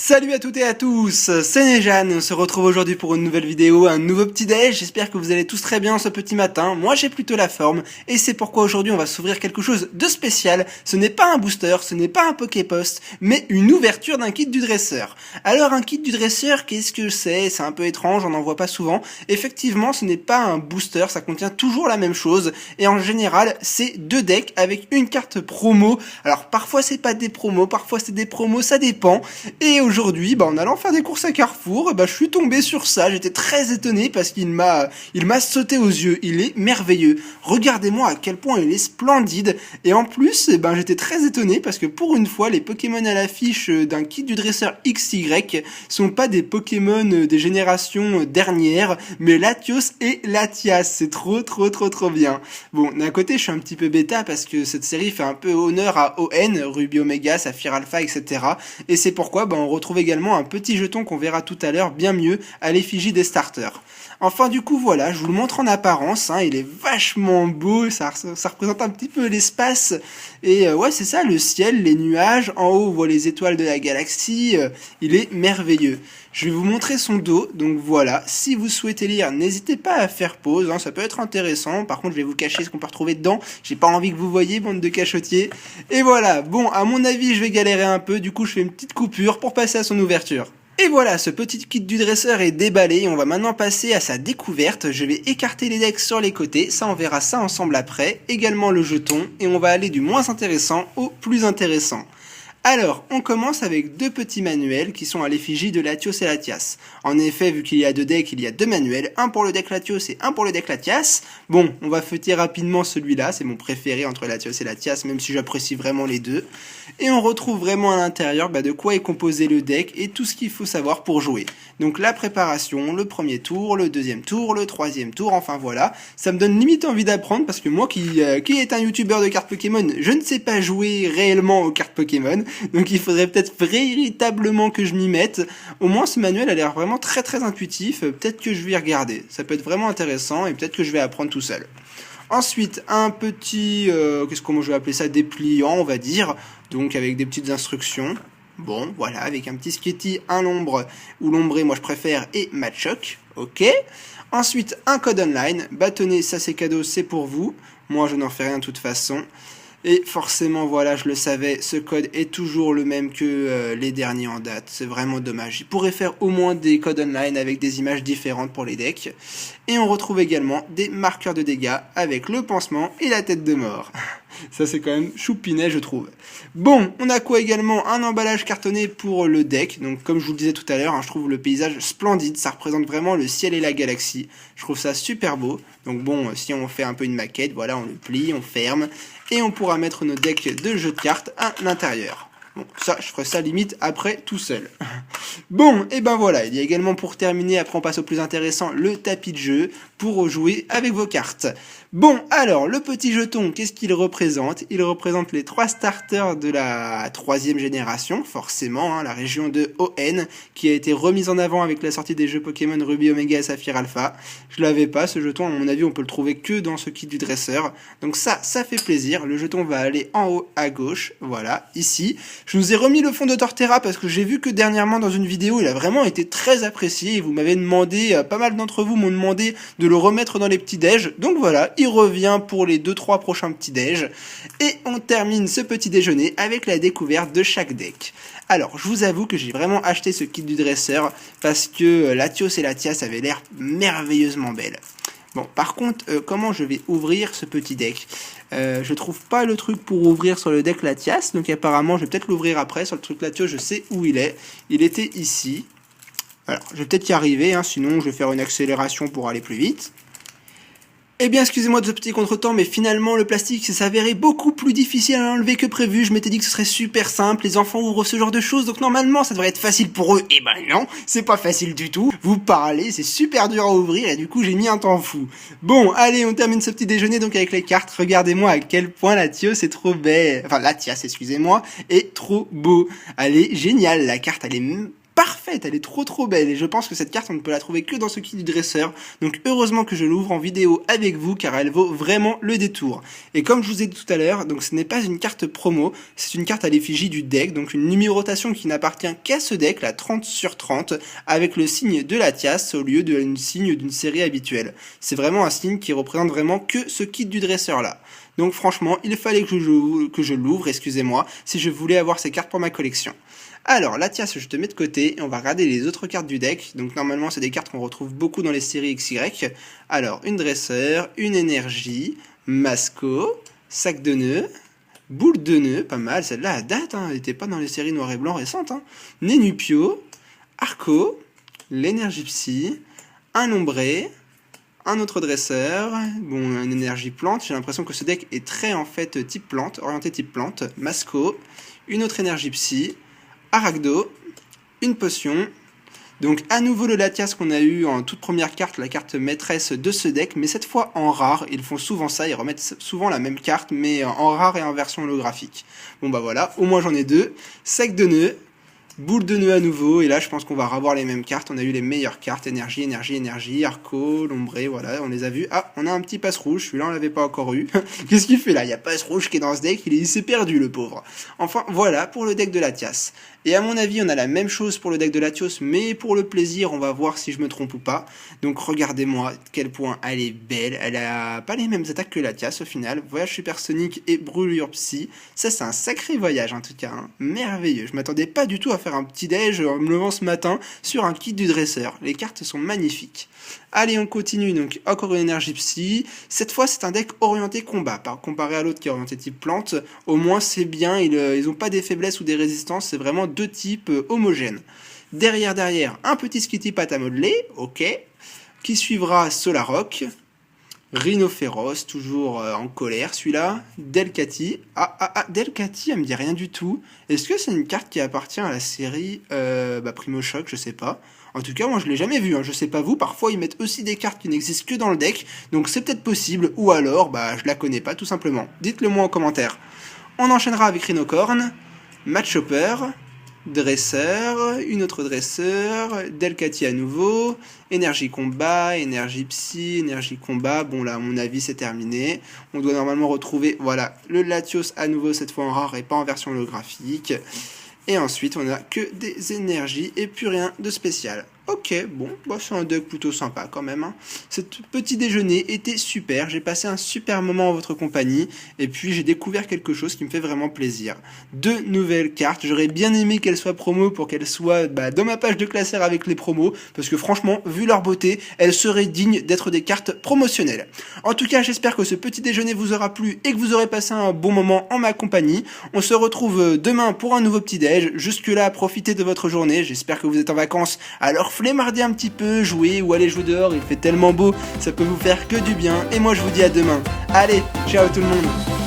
Salut à toutes et à tous, c'est Nejane, on se retrouve aujourd'hui pour une nouvelle vidéo, un nouveau petit déj, j'espère que vous allez tous très bien ce petit matin, moi j'ai plutôt la forme, et c'est pourquoi aujourd'hui on va s'ouvrir quelque chose de spécial, ce n'est pas un booster, ce n'est pas un Poképost, mais une ouverture d'un kit du dresseur. Alors un kit du dresseur, qu'est-ce que c'est un peu étrange, on n'en voit pas souvent, effectivement ce n'est pas un booster, ça contient toujours la même chose, et en général c'est deux decks avec une carte promo, alors parfois c'est pas des promos, parfois c'est des promos, ça dépend, et aujourd'hui, en allant faire des courses à Carrefour, je suis tombé sur ça, j'étais très étonné parce qu'il m'a sauté aux yeux, il est merveilleux. Regardez-moi à quel point il est splendide, et en plus, j'étais très étonné parce que pour une fois, les Pokémon à l'affiche d'un kit du dresseur XY sont pas des Pokémon des générations dernières, mais Latios et Latias, c'est trop bien. Bon, d'un côté, je suis un petit peu bêta parce que cette série fait un peu honneur à ON, Ruby Omega, Saphir Alpha, etc. Et c'est pourquoi, on retrouve également un petit jeton qu'on verra tout à l'heure bien mieux à l'effigie des starters. Enfin du coup voilà, je vous le montre en apparence, il est vachement beau, ça représente un petit peu l'espace, et ouais c'est ça, le ciel, les nuages, en haut on voit les étoiles de la galaxie, il est merveilleux. Je vais vous montrer son dos, donc voilà, si vous souhaitez lire, n'hésitez pas à faire pause, ça peut être intéressant, par contre je vais vous cacher ce qu'on peut retrouver dedans, j'ai pas envie que vous voyez, bande de cachotiers, et voilà, bon à mon avis je vais galérer un peu, du coup je fais une petite coupure pour passer à son ouverture. Et voilà, ce petit kit du dresseur est déballé, on va maintenant passer à sa découverte, je vais écarter les decks sur les côtés, ça on verra ça ensemble après, également le jeton, et on va aller du moins intéressant au plus intéressant. Alors, on commence avec deux petits manuels qui sont à l'effigie de Latios et Latias. En effet, vu qu'il y a deux decks, il y a deux manuels, un pour le deck Latios et un pour le deck Latias. Bon, on va feuilleter rapidement celui-là, c'est mon préféré entre Latios et Latias, même si j'apprécie vraiment les deux. Et on retrouve vraiment à l'intérieur de quoi est composé le deck et tout ce qu'il faut savoir pour jouer. Donc la préparation, le premier tour, le deuxième tour, le troisième tour, enfin voilà. Ça me donne limite envie d'apprendre parce que moi qui est un youtubeur de cartes Pokémon, je ne sais pas jouer réellement aux cartes Pokémon. Donc il faudrait peut-être véritablement que je m'y mette. Au moins ce manuel a l'air vraiment très intuitif, peut-être que je vais y regarder. Ça peut être vraiment intéressant et peut-être que je vais apprendre tout seul. Ensuite, un petit, comment je vais appeler ça, dépliant on va dire, donc avec des petites instructions. Bon, voilà, avec un petit Sketty, un l'ombre, ou l'ombré, moi je préfère, et Machoc, ok. Ensuite, un code online, bâtonnet, ça c'est cadeau, c'est pour vous. Moi je n'en fais rien de toute façon. Et forcément, voilà, je le savais, ce code est toujours le même que les derniers en date. C'est vraiment dommage. Il pourrait faire au moins des codes online avec des images différentes pour les decks. Et on retrouve également des marqueurs de dégâts avec le pansement et la tête de mort. Ça, c'est quand même choupinet, je trouve. Bon, on a quoi également? Un emballage cartonné pour le deck. Donc, comme je vous le disais tout à l'heure, je trouve le paysage splendide. Ça représente vraiment le ciel et la galaxie. Je trouve ça super beau. Donc bon, si on fait un peu une maquette, voilà, on le plie, on ferme. Et on pourra mettre nos decks de jeux de cartes à l'intérieur. Bon, ça, je ferai ça limite après tout seul. Bon, et voilà, il y a également pour terminer, après on passe au plus intéressant, le tapis de jeu pour jouer avec vos cartes. Bon, alors, le petit jeton, qu'est-ce qu'il représente? Il représente les 3 starters de la 3e génération, forcément, la région de ON, qui a été remise en avant avec la sortie des jeux Pokémon Ruby Omega et Saphir Alpha. Je l'avais pas, ce jeton, à mon avis, on peut le trouver que dans ce kit du dresseur. Donc ça fait plaisir. Le jeton va aller en haut à gauche, voilà, ici. Je vous ai remis le fond de Torterra parce que j'ai vu que dernièrement dans une vidéo, il a vraiment été très apprécié et vous m'avez demandé, pas mal d'entre vous m'ont demandé de le remettre dans les petits déj. Donc voilà, il revient pour les 2-3 prochains petits déj. Et on termine ce petit déjeuner avec la découverte de chaque deck. Alors, je vous avoue que j'ai vraiment acheté ce kit du dresseur parce que Latios et Latias avaient l'air merveilleusement belles. Bon, par contre, comment je vais ouvrir ce petit deck? Je trouve pas le truc pour ouvrir sur le deck Latias, donc apparemment je vais peut-être l'ouvrir après. Sur le truc Latios, je sais où il est. Il était ici. Alors, je vais peut-être y arriver, sinon je vais faire une accélération pour aller plus vite. Eh bien, excusez-moi de ce petit contretemps, mais finalement, le plastique s'est avéré beaucoup plus difficile à enlever que prévu. Je m'étais dit que ce serait super simple, les enfants ouvrent ce genre de choses, donc normalement, ça devrait être facile pour eux. Eh ben non, c'est pas facile du tout. Vous parlez, c'est super dur à ouvrir, et du coup, j'ai mis un temps fou. Bon, allez, on termine ce petit déjeuner, donc avec les cartes. Regardez-moi à quel point Latios est trop belle. Enfin, Latias, excusez-moi, est trop beau. Elle est géniale, la carte, elle est parfaite, elle est trop belle et je pense que cette carte on ne peut la trouver que dans ce kit du dresseur. Donc heureusement que je l'ouvre en vidéo avec vous car elle vaut vraiment le détour. Et comme je vous ai dit tout à l'heure, donc ce n'est pas une carte promo, c'est une carte à l'effigie du deck, donc une numérotation qui n'appartient qu'à ce deck, la 30/30, avec le signe de Latias au lieu de signe d'une série habituelle. C'est vraiment un signe qui représente vraiment que ce kit du dresseur là. Donc franchement, il fallait que je l'ouvre, excusez-moi, si je voulais avoir ces cartes pour ma collection. Alors, Latias, je te mets de côté et on va regarder les autres cartes du deck. Donc normalement, c'est des cartes qu'on retrouve beaucoup dans les séries XY. Alors, une dresseur, une énergie, Masco, sac de nœuds, boule de nœuds, pas mal, celle-là à date, hein, elle n'était pas dans les séries noir et blanc récentes. Hein. Nénupio, Arco, l'énergie psy, un ombré, un autre dresseur, bon, une énergie plante, j'ai l'impression que ce deck est très en fait type plante, orienté type plante, Masco, une autre énergie psy, Arachdo, une potion, donc à nouveau le Latias qu'on a eu en toute première carte, la carte maîtresse de ce deck, mais cette fois en rare, ils font souvent ça, ils remettent souvent la même carte, mais en rare et en version holographique. Bon bah voilà, au moins j'en ai deux, sac de nœuds, boule de nœuds à nouveau, et là je pense qu'on va revoir les mêmes cartes, on a eu les meilleures cartes, énergie, Arco, l'ombré, voilà, on les a vus. Ah, on a un petit passe rouge, celui-là on l'avait pas encore eu. Qu'est-ce qu'il fait là? Il y a passe rouge qui est dans ce deck, il s'est perdu le pauvre. Enfin voilà pour le deck de Latias. Et à mon avis on a la même chose pour le deck de Latios, mais pour le plaisir on va voir si je me trompe ou pas. Donc regardez-moi quel point elle est belle, elle a pas les mêmes attaques que Latias au final, voyage supersonique et brûlure psy, ça c'est un sacré voyage en tout cas, hein. Merveilleux, je m'attendais pas du tout à faire un petit déj en me levant ce matin sur un kit du dresseur, les cartes sont magnifiques. Allez on continue, donc encore une énergie psy, cette fois c'est un deck orienté combat, comparé à l'autre qui est orienté type plante, au moins c'est bien, ils ont pas des faiblesses ou des résistances, c'est vraiment deux types homogènes. Derrière, un petit Skitty pâte à modeler, ok, qui suivra Solarock, Rhinophéros, toujours en colère celui-là, Delcatty, Delcatty elle me dit rien du tout, est-ce que c'est une carte qui appartient à la série Primo Choc, je sais pas. En tout cas, moi je l'ai jamais vu, hein. Je sais pas vous, parfois ils mettent aussi des cartes qui n'existent que dans le deck, donc c'est peut-être possible, ou alors, je la connais pas tout simplement. Dites-le moi en commentaire. On enchaînera avec Rhinocorn, Matchhopper, Dresseur, une autre dresseur, Delcatty à nouveau, énergie combat, énergie psy, énergie combat, bon là à mon avis c'est terminé, on doit normalement retrouver, voilà, le Latios à nouveau cette fois en rare et pas en version holographique, et ensuite on a que des énergies et plus rien de spécial. Ok, bon, c'est un deck plutôt sympa quand même, hein. Ce petit déjeuner était super, j'ai passé un super moment en votre compagnie, et puis j'ai découvert quelque chose qui me fait vraiment plaisir. Deux nouvelles cartes, j'aurais bien aimé qu'elles soient promo pour qu'elles soient dans ma page de classeur avec les promos, parce que franchement, vu leur beauté, elles seraient dignes d'être des cartes promotionnelles. En tout cas, j'espère que ce petit déjeuner vous aura plu et que vous aurez passé un bon moment en ma compagnie. On se retrouve demain pour un nouveau petit déj. Jusque là, profitez de votre journée, j'espère que vous êtes en vacances, alors flemmarder un petit peu, jouer ou aller jouer dehors, il fait tellement beau, ça peut vous faire que du bien, et moi je vous dis à demain. Allez, ciao tout le monde.